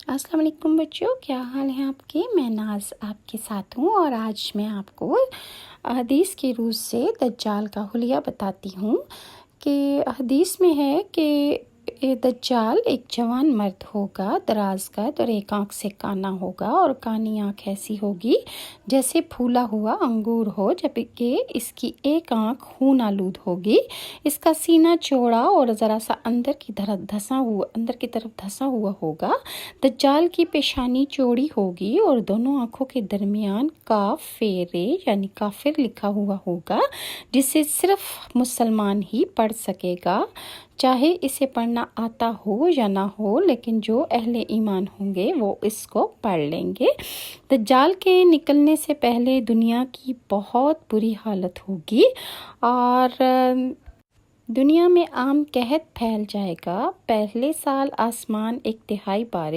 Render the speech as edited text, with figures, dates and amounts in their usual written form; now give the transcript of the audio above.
السلام علیکم بچوں، کیا حال ہے آپ کے؟ میں ناز آپ کے ساتھ ہوں، اور آج میں آپ کو حدیث کے روز سے دجال کا حلیہ بتاتی ہوں کہ حدیث میں ہے کہ دجال ایک جوان مرد ہوگا، دراز قد، اور ایک آنکھ سے کانا ہوگا، اور کانی آنکھ ایسی ہوگی جیسے پھولا ہوا انگور ہو، جبکہ اس کی ایک آنکھ خون آلود ہوگی۔ اس کا سینہ چوڑا اور ذرا سا اندر کی طرف دھسا ہوا ہوگا۔ دجال کی پیشانی چوڑی ہوگی اور دونوں آنکھوں کے درمیان کافر یعنی کافر لکھا ہوا ہوگا، جسے صرف مسلمان ہی پڑھ سکے گا، چاہے اسے پڑھنا آتا ہو یا نہ ہو، لیکن جو اہل ایمان ہوں گے وہ اس کو پڑھ لیں گے۔ دجال کے نکلنے سے پہلے دنیا کی بہت بری حالت ہوگی اور دنیا میں عام قحط پھیل جائے گا۔ پہلے سال آسمان ایک تہائی بارش